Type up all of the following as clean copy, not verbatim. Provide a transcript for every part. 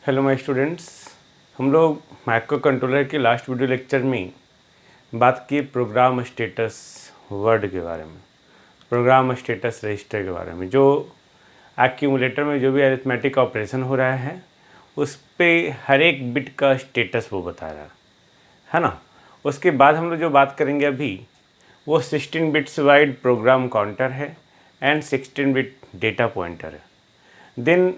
Hello my students, हम लोग micro controller के लास्ट वीडियो लेक्चर में बात की प्रोग्राम स्टेटस वर्ड के बारे में, प्रोग्राम स्टेटस रजिस्टर के बारे में। जो एक्यूमुलेटर में जो भी अरिथमेटिक ऑपरेशन हो रहा है उस पे हर एक बिट का स्टेटस वो बता रहा है ना। उसके बाद हम लोग जो बात करेंगे अभी वो 16 बिट्स वाइड प्रोग्राम काउंटर है एंड 16 बिट डेटा पॉइंटर है। देन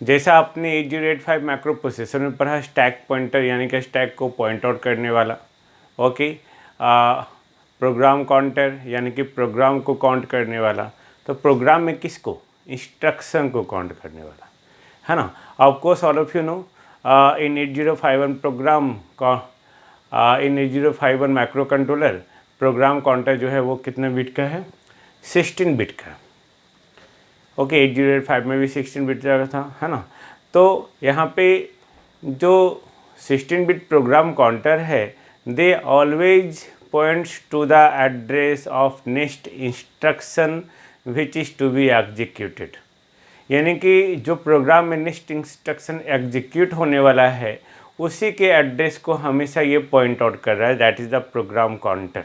जैसा आपने 8085 माइक्रो प्रोसेसर में पढ़ा, स्टैक पॉइंटर यानी कि स्टैक को पॉइंट आउट करने वाला, ओके। प्रोग्राम काउंटर यानी कि प्रोग्राम को काउंट करने वाला। तो प्रोग्राम में किसको? इंस्ट्रक्शन को काउंट करने वाला, है ना। Of course all of you know in 8051 program का in 8051 microcontroller program counter जो है वो कितने बिट का है? 16 बिट का। ओके, 8085 में भी 16 बिट का था, है ना। तो यहाँ पे जो 16 बिट प्रोग्राम काउंटर है they always points to the address of next instruction which is to be executed. यानी कि जो प्रोग्राम में नेक्स्ट इंस्ट्रक्शन एग्जीक्यूट होने वाला है उसी के एड्रेस को हमेशा ये पॉइंट आउट कर रहा है, that is the program counter.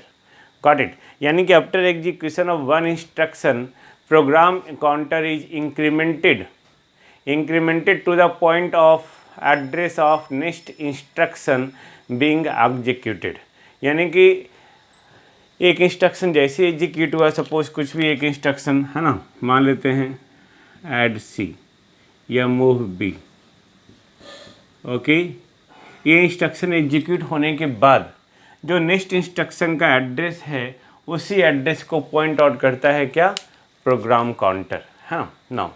Got it. यानी कि after execution of one instruction program counter is incremented to the point of address of next instruction being executed। यानी कि एक इंस्ट्रक्शन जैसे एग्जीक्यूट हुआ, सपोज कुछ भी एक इंस्ट्रक्शन है ना, मान लेते हैं ऐड सी या मूव बी, ओके। ये इंस्ट्रक्शन एग्जीक्यूट होने के बाद जो नेक्स्ट इंस्ट्रक्शन का एड्रेस है उसी एड्रेस को पॉइंट आउट करता है क्या? प्रोग्राम काउंटर, हाँ। Now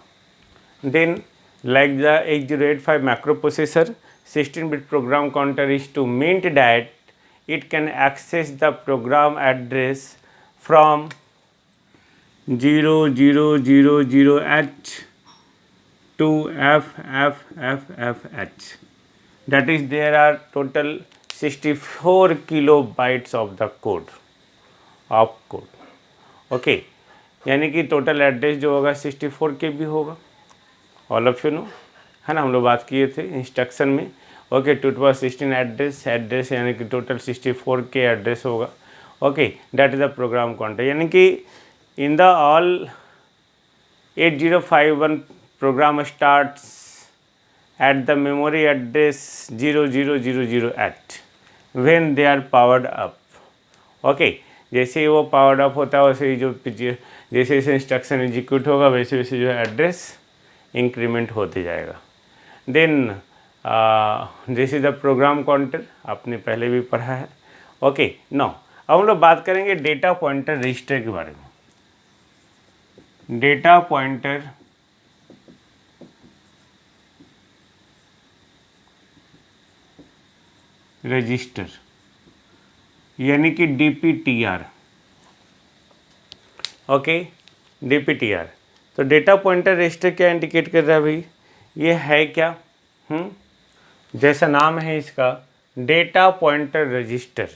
then like the 8085 microprocessor 16-bit program counter is to mean that it can access the program address from 0000H to FFFFH। that is there are total 64 kilobytes of the code, okay। यानी कि total address जो होगा 64 के भी होगा, all of you no, है ना। हम लोग बात किए थे इंस्ट्रक्शन में, ओके। 216 एड्रेस यानी कि टोटल 64 के एड्रेस होगा, okay. That is the program counter. यानी कि in the all 8051 program starts at the memory address 0000H when they are powered up, okay. जैसे ही वो पावर्ड अप होता है वैसे ही जो जैसे जैसे इंस्ट्रक्शन एग्जीक्यूट होगा वैसे वैसे जो है एड्रेस इंक्रीमेंट होते जाएगा। Then this is the program counter, आपने पहले भी पढ़ा है, ओके। नाउ अब हम लोग बात करेंगे डेटा पॉइंटर रजिस्टर के बारे में। डेटा पॉइंटर रजिस्टर यानी कि DPTR, ओके। DPTR तो डेटा पॉइंटर रजिस्टर क्या इंडिकेट कर रहा है भाई? ये है क्या? जैसा नाम है इसका, डेटा पॉइंटर रजिस्टर।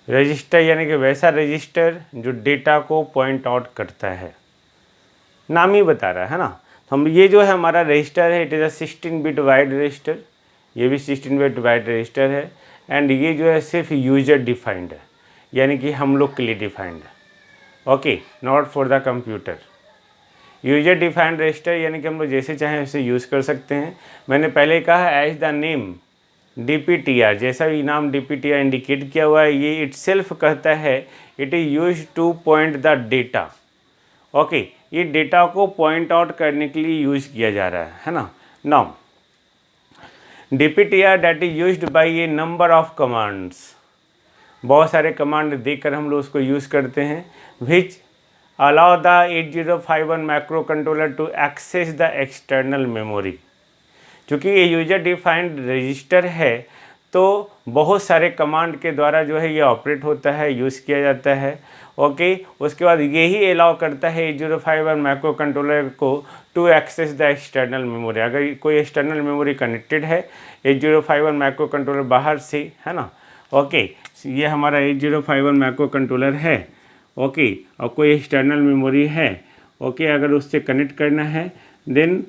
रजिस्टर यानी कि वैसा रजिस्टर जो डेटा को पॉइंट आउट करता है, नाम ही बता रहा है ना। तो हम ये जो है हमारा रजिस्टर है, it is a 16 bit wide register. ये भी 16 बिट वाइड रजिस्टर है एंड ये जो है सिर्फ यूजर डिफाइंड है, यानी कि हम लोग के लिए डिफाइंड है, okay, not for the computer. User defined register यानी कि हम लोग जैसे चाहें उसे यूज़ कर सकते हैं। मैंने पहले कहा एज द नेम DPTR, जैसा भी नाम DPTR इंडिकेट किया हुआ है, ये इटसेल्फ कहता है it is use two point the data, okay. ये डेटा को पॉइंट आउट करने के लिए यूज़ किया जा रहा है ना। Now DPTR that is used by a number of commands, बहुत सारे कमांड देकर हम लोग उसको यूज़ करते हैं, which allow the 8051 microcontroller to access the external memory. चूँकि ये यूजर डिफाइंड रजिस्टर है तो बहुत सारे कमांड के द्वारा जो है ये ऑपरेट होता है, यूज़ किया जाता है, ओके। उसके बाद यही अलाउ करता है 8051 माइक्रो कंट्रोलर को to access the external memory. अगर कोई एक्सटर्नल मेमोरी कनेक्टेड है 8051 माइक्रो कंट्रोलर बाहर से, है ना, ओके। ये हमारा 8051 माइक्रो कंट्रोलर है, ओके, और कोई एक्सटर्नल मेमोरी है, ओके। अगर उससे कनेक्ट करना है देन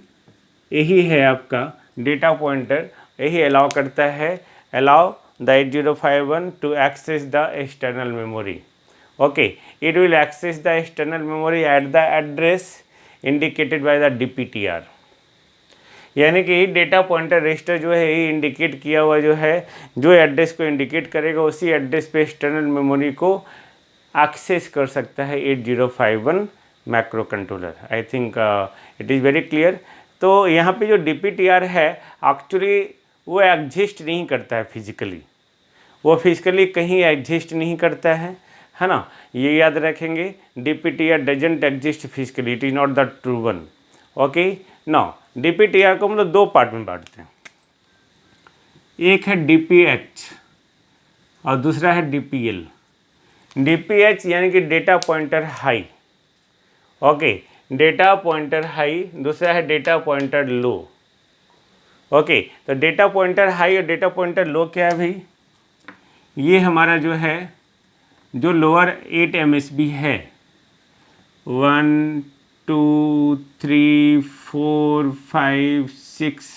यही है आपका डेटा पॉइंटर यही अलाउ करता है, allow the 8051 to access the external memory. Okay, it will access the external memory at the address indicated by the DPTR। यानी कि डेटा पॉइंटर रजिस्टर जो है ये इंडिकेट किया हुआ जो है, जो एड्रेस को इंडिकेट करेगा उसी एड्रेस पे एक्सटर्नल मेमोरी को एक्सेस कर सकता है 8051 macro controller. I think it is very clear. तो यहाँ पे जो DPTR है एक्चुअली वो एग्जिस्ट नहीं करता है फिजिकली, वो फिजिकली कहीं एग्जिस्ट नहीं करता है ना, ये याद रखेंगे। DPTR doesn't exist physically, it is not the true one. Okay, now DPTR को हम लोग दो पार्ट में बांटते हैं, एक है DPH और दूसरा है DPL। DPH यानी कि data pointer high, okay, data pointer high, दूसरा है डेटा पॉइंटर लो। ओके, तो डेटा पॉइंटर हाई और डेटा पॉइंटर लो क्या है भाई, ये हमारा जो है जो लोअर 8 MSB है, 1 2 3 4 5 6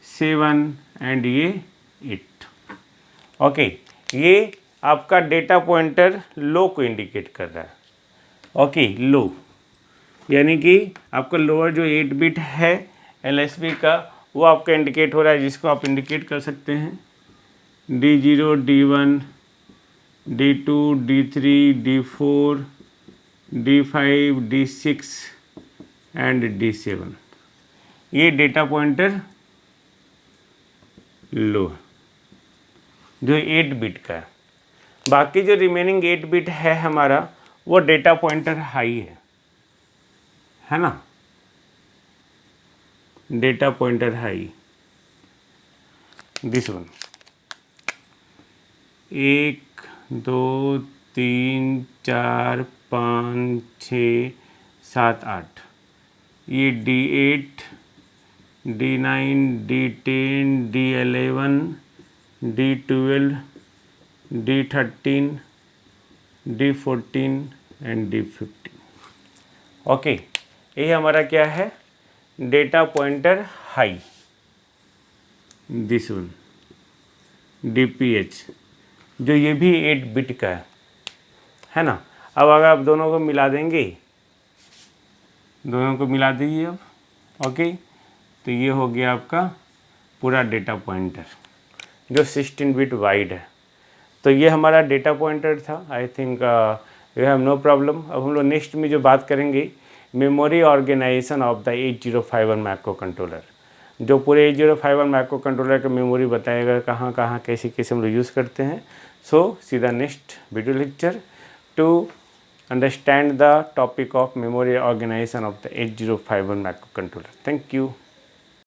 7 एंड ये 8। ओके, ये आपका डेटा पॉइंटर लो को इंडिकेट कर रहा है। ओके, लो यानी कि आपका लोअर जो 8 बिट है LSB का वो आपका इंडिकेट हो रहा है, जिसको आप इंडिकेट कर सकते हैं D0 D1 D2 D3 D4 D5 D6 and D7। ये डेटा पॉइंटर लो जो 8 बिट का है। बाकी जो रिमेनिंग 8 बिट है हमारा वो डेटा पॉइंटर हाई है ना, data pointer high, this one. 1 2 3 4 5 6 7 8, ये D8 D9 D10 D11 D12 D13 D14 and D15। Okay, ये हमारा क्या है, data pointer high, this one DPH, जो ये भी 8 बिट का है ना। अब अगर आप दोनों को मिला देंगे, दोनों को मिला दीजिए अब। ओके, तो ये हो गया आपका पूरा डेटा पॉइंटर जो 16 बिट वाइड है। तो ये हमारा डेटा पॉइंटर था। I think you have no problem. अब हम लोग नेक्स्ट में जो बात करेंगे memory organization of the 8051 microcontroller, जो पूरे 8051 माइक्रो कंट्रोलर का मेमोरी बताएगा कहाँ कहाँ कैसे कैसे हम लोग यूज़ करते हैं। So see the next video lecture to understand the topic of memory organization of the 8051 microcontroller. Thank you.